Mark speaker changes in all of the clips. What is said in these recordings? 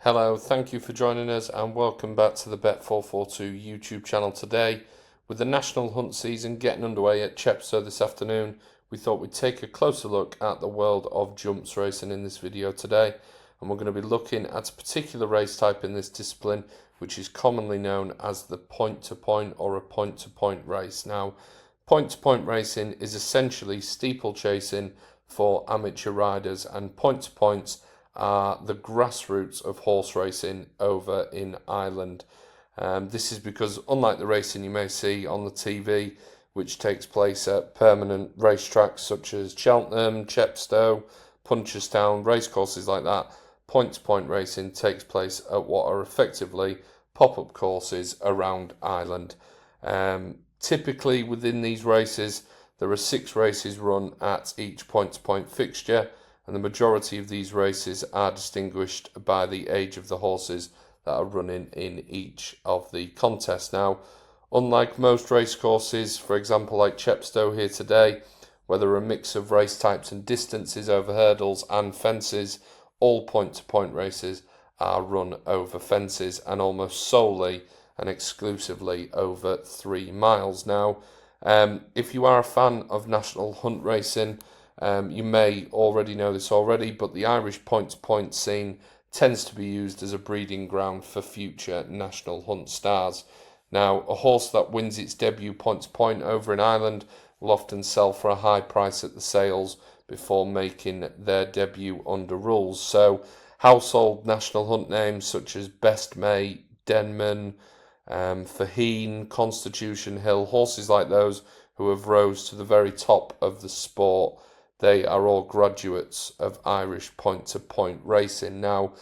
Speaker 1: Hello, thank you for joining us and welcome back to the Bet442 YouTube channel today. With the national hunt season getting underway at Chepstow this afternoon, we thought we'd take a closer look at the world of jumps racing in this video today. And we're going to be looking at a particular race type in this discipline, which is commonly known as the point-to-point or a point-to-point race. Now, point-to-point racing is essentially steeplechasing for amateur riders, and point-to-points are the grassroots of horse racing over in Ireland. This is because, unlike the racing you may see on the TV, which takes place at permanent racetracks such as Cheltenham, Chepstow, Punchestown, racecourses like that, point-to-point racing takes place at what are effectively pop-up courses around Ireland. Typically within these races, there are 6 races run at each point-to-point fixture, and the majority of these races are distinguished by the age of the horses that are running in each of the contests. Now, unlike most racecourses, for example like Chepstow here today, where there are a mix of race types and distances over hurdles and fences, all point-to-point races are run over fences and almost solely and exclusively over 3 miles. Now, if you are a fan of national hunt racing, you may already know this already, but the Irish point-to-point scene tends to be used as a breeding ground for future national hunt stars. Now, a horse that wins its debut point-to-point over in Ireland will often sell for a high price at the sales before making their debut under rules. So, household national hunt names such as Best May, Denman, Faheen, Constitution Hill, horses like those who have rose to the very top of the sport, they are all graduates of Irish point-to-point racing. Now,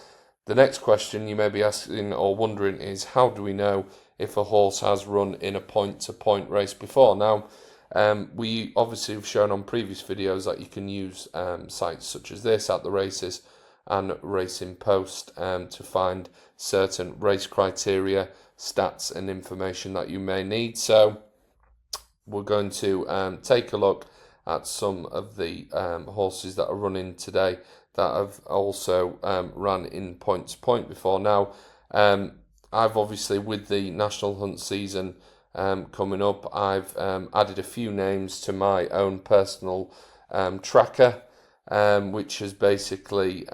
Speaker 1: the next question you may be asking or wondering is, how do we know if a horse has run in a point-to-point race before? Now, we obviously have shown on previous videos that you can use sites such as this, At the Races and Racing Post, to find certain race criteria, stats and information that you may need. So we're going to take a look at some of the horses that are running today that have also ran in point-to-point before. Now, I've obviously, with the national hunt season coming up, I've added a few names to my own personal tracker, which has basically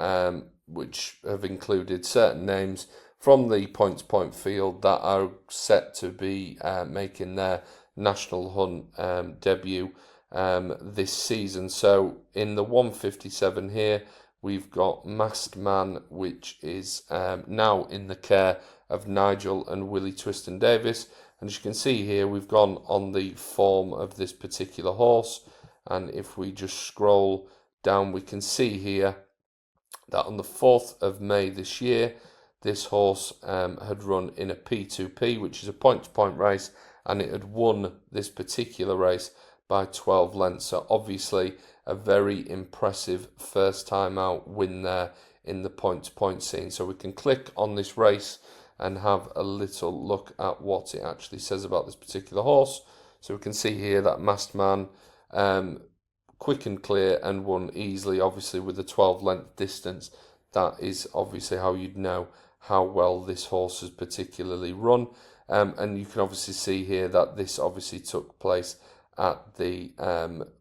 Speaker 1: which have included certain names from the point-to-point field that are set to be making their national hunt debut this season. So in the 157 here, we've got Masked Man, which is now in the care of Nigel and Willie Twiston Davis. And as you can see here, we've gone on the form of this particular horse. And if we just scroll down, we can see here that on the 4th of May this year, this horse had run in a P2P, which is a point-to-point race, and it had won this particular race by 12 lengths. So obviously a very impressive first time out win there in the point-to-point scene. So we can click on this race and have a little look at what it actually says about this particular horse. So we can see here that Masked Man, quick and clear, and won easily, obviously with the 12 length distance. That is obviously how you'd know how well this horse has particularly run. And you can obviously see here that this obviously took place at the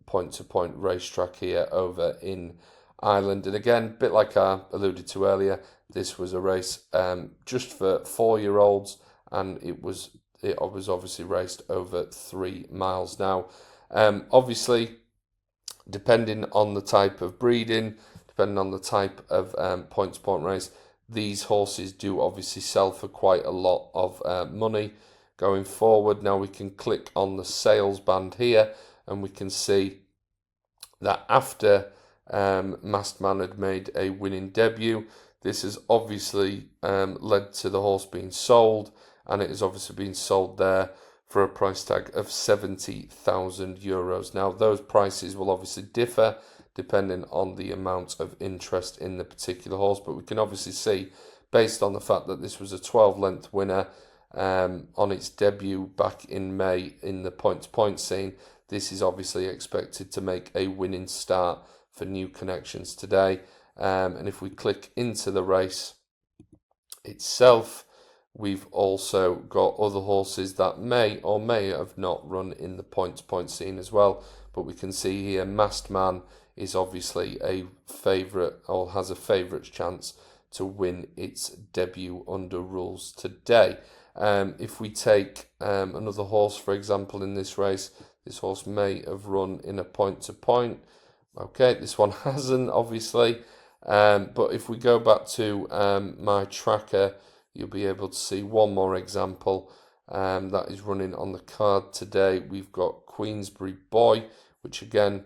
Speaker 1: point-to-point racetrack here over in Ireland. And again, a bit like I alluded to earlier, this was a race just for 4-year-olds, and it was obviously raced over 3 miles. Now, obviously, depending on the type of breeding, depending on the type of point-to-point race, these horses do obviously sell for quite a lot of money going forward. Now we can click on the sales band here, and we can see that after Masked Man had made a winning debut, this has obviously led to the horse being sold, and it has obviously been sold there for a price tag of €70,000. Now those prices will obviously differ depending on the amount of interest in the particular horse, but we can obviously see, based on the fact that this was a 12-length winner on its debut back in May in the point-to-point scene, this is obviously expected to make a winning start for New Connections today. And if we click into the race, itself. We've also got other horses that may or may have not run in the point-to-point scene as well. But we can see here Masked Man is obviously a favourite, or has a favourite chance to win its debut under rules today. If we take another horse, for example, in this race, this horse may have run in a point-to-point. Okay, this one hasn't, obviously. But if we go back to my tracker, you'll be able to see one more example that is running on the card today. We've got Queensbury Boy, which again,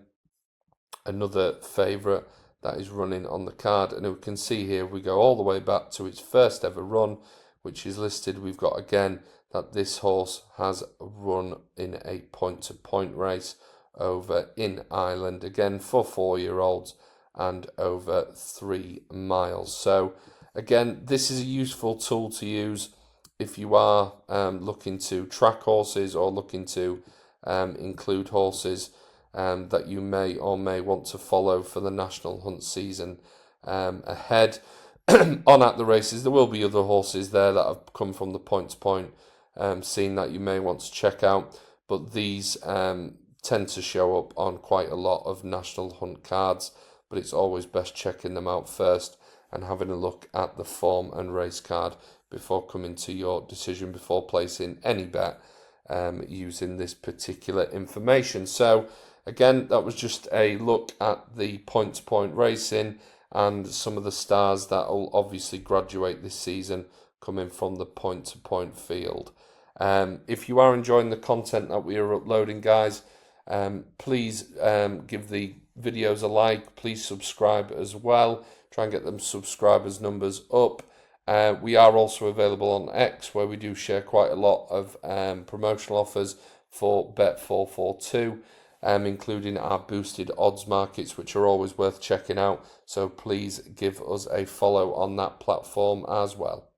Speaker 1: another favourite that is running on the card. And we can see here, we go all the way back to its first ever run, which is listed. We've got again that this horse has run in a point-to-point race over in Ireland, again for 4-year-olds, and over 3 miles. So again, this is a useful tool to use if you are looking to track horses or looking to include horses that you may or may want to follow for the national hunt season ahead. On at the races, there will be other horses there that have come from the point-to-point scene that you may want to check out, but these tend to show up on quite a lot of national hunt cards, but it's always best checking them out first and having a look at the form and race card before coming to your decision, before placing any bet using this particular information. So again, that was just a look at the point-to-point racing and some of the stars that will obviously graduate this season coming from the point-to-point field. If you are enjoying the content that we are uploading, guys, please give the videos a like. Please subscribe as well. Try and get them subscribers numbers up. We are also available on X, where we do share quite a lot of promotional offers for Bet442, including our boosted odds markets, which are always worth checking out. So please give us a follow on that platform as well.